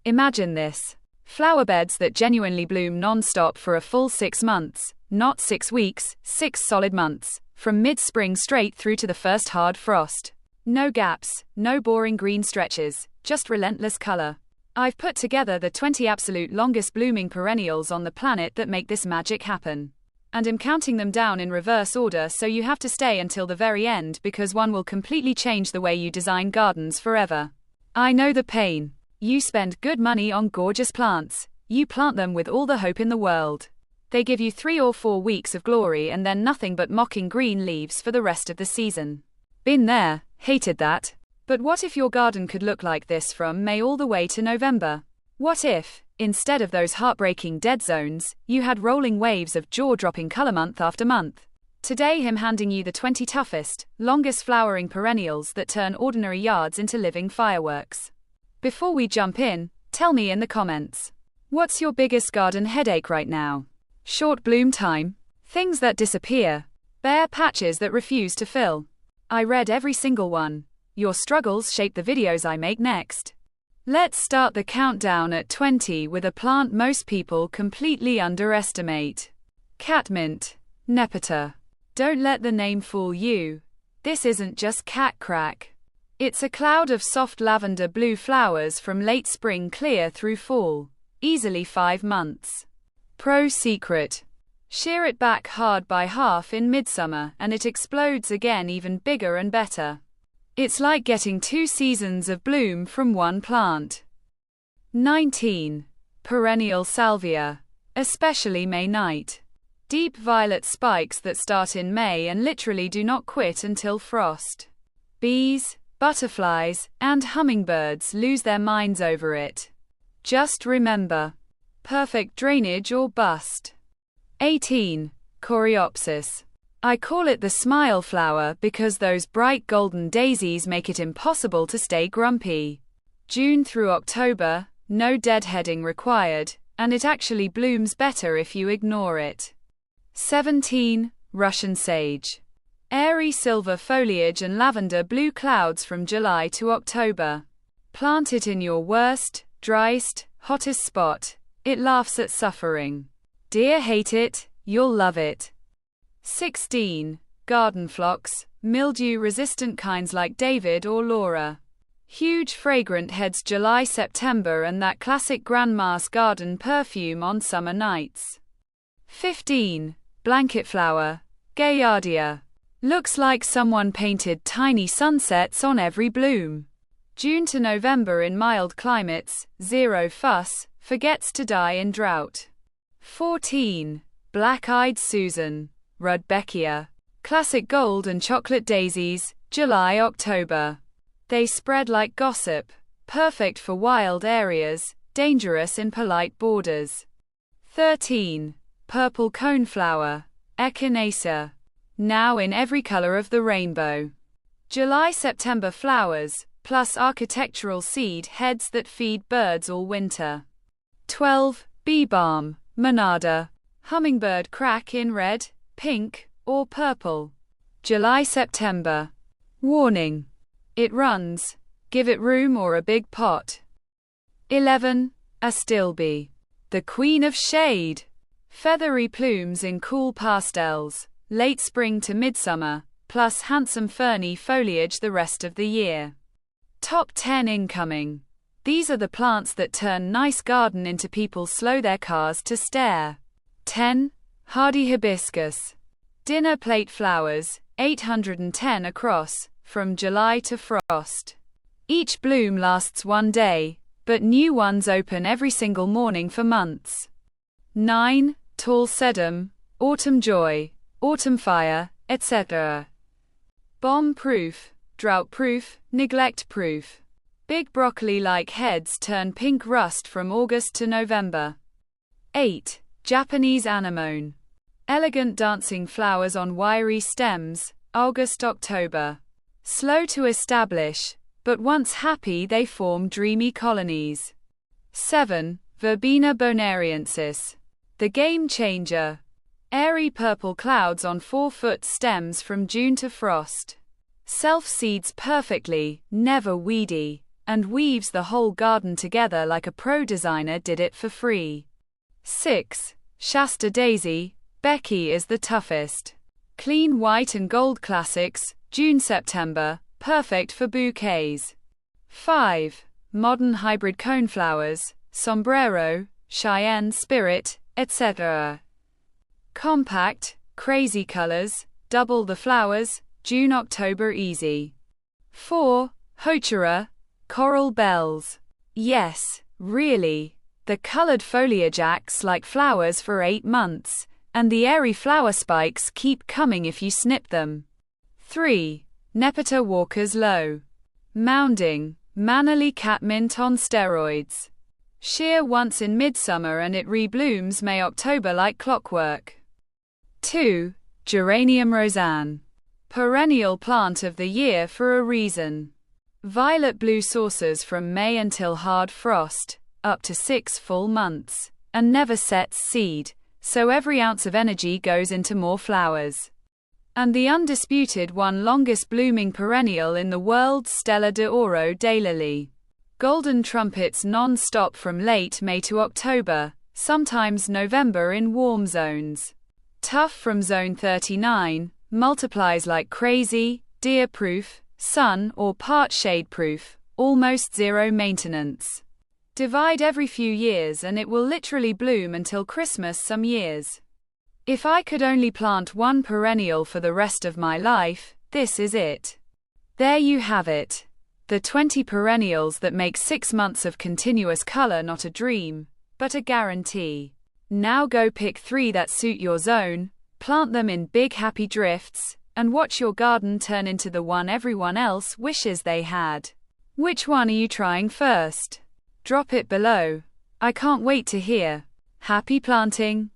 Imagine this. Flower beds that genuinely bloom non-stop for a full 6 months, not 6 weeks, 6 solid months, from mid-spring straight through to the first hard frost. No gaps, no boring green stretches, just relentless color. I've put together the 20 absolute longest blooming perennials on the planet that make this magic happen. And I'm counting them down in reverse order, so you have to stay until the very end because one will completely change the way you design gardens forever. I know the pain. You spend good money on gorgeous plants. You plant them with all the hope in the world. They give you 3 or 4 weeks of glory and then nothing but mocking green leaves for the rest of the season. Been there, hated that. But what if your garden could look like this from May all the way to November? What if, instead of those heartbreaking dead zones, you had rolling waves of jaw-dropping color month after month? Today I'm handing you the 20 toughest, longest flowering perennials that turn ordinary yards into living fireworks. Before we jump in, tell me in the comments. What's your biggest garden headache right now? Short bloom time? Things that disappear? Bare patches that refuse to fill? I read every single one. Your struggles shape the videos I make next. Let's start the countdown at 20 with a plant most people completely underestimate. Catmint. Nepeta. Don't let the name fool you. This isn't just cat crack. It's a cloud of soft lavender blue flowers from late spring clear through fall. Easily 5 months. Pro secret. Shear it back hard by half in midsummer and it explodes again even bigger and better. It's like getting 2 seasons of bloom from one plant. 19. Perennial salvia. Especially May night. Deep violet spikes that start in May and literally do not quit until frost. Bees, butterflies, and hummingbirds lose their minds over it. Just remember, perfect drainage or bust. 18. Coreopsis. I call it the smile flower because those bright golden daisies make it impossible to stay grumpy. June through October, no deadheading required, and it actually blooms better if you ignore it. 17. Russian sage. Airy silver foliage and lavender blue clouds from July to October. Plant it in your worst, driest, hottest spot. It laughs at suffering. Deer hate it, you'll love it. 16. Garden phlox, mildew-resistant kinds like David or Laura. Huge fragrant heads July-September and that classic grandma's garden perfume on summer nights. 15. Blanket flower, Gaillardia. Looks like someone painted tiny sunsets on every bloom. June to November in mild climates, zero fuss, forgets to die in drought. 14. Black-eyed Susan, Rudbeckia. Classic gold and chocolate daisies, July-October. They spread like gossip, perfect for wild areas, dangerous in polite borders. 13. Purple coneflower, Echinacea. Now in every color of the rainbow. July-September flowers, plus architectural seed heads that feed birds all winter. 12. Bee balm, Monarda. Hummingbird crack in red, pink, or purple. July-September. Warning. It runs. Give it room or a big pot. 11. Astilbe. The queen of shade. Feathery plumes in cool pastels, late spring to midsummer, plus handsome ferny foliage the rest of the year. Top 10 incoming. These are the plants that turn nice garden into people slow their cars to stare. 10. Hardy hibiscus. Dinner plate flowers, 810 across, from July to frost. Each bloom lasts 1 day, but new ones open every single morning for months. 9. Tall sedum, autumn joy, autumn fire, etc. Bomb-proof, drought-proof, neglect-proof. Big broccoli-like heads turn pink rust from August to November. 8. Japanese anemone. Elegant dancing flowers on wiry stems, August-October. Slow to establish, but once happy they form dreamy colonies. 7. Verbena bonariensis. The game changer. Airy purple clouds on 4-foot stems from June to frost. Self-seeds perfectly, never weedy. and weaves the whole garden together like a pro designer did it for free. 6. Shasta Daisy. Becky is the toughest. Clean white and gold classics, June-September, perfect for bouquets. 5. Modern hybrid coneflowers, Sombrero, Cheyenne Spirit, etc. Compact, crazy colors, double the flowers, June-October easy. 4. Heuchera, Coral Bells. Yes, really. The colored foliage acts like flowers for 8 months, and the airy flower spikes keep coming if you snip them. 3. Nepeta Walker's Low. Mounding, mannerly catmint on steroids. Shear once in midsummer and it reblooms May-October like clockwork. 2. Geranium Roseanne. Perennial plant of the year for a reason. Violet blue saucers from May until hard frost, up to 6 full months, and never sets seed, so every ounce of energy goes into more flowers. And the undisputed longest blooming perennial in the world, Stella de Oro daylily. Golden trumpets non-stop from late May to October, sometimes November in warm zones. Tough from zone 39, multiplies like crazy, deer-proof, sun or part shade-proof, almost zero maintenance. Divide every few years and it will literally bloom until Christmas some years. If I could only plant one perennial for the rest of my life, this is it. There you have it. The 20 perennials that make 6 months of continuous color not a dream, but a guarantee. Now go pick 3 that suit your zone, plant them in big happy drifts, and watch your garden turn into the one everyone else wishes they had. Which one are you trying first? Drop it below. I can't wait to hear. Happy planting!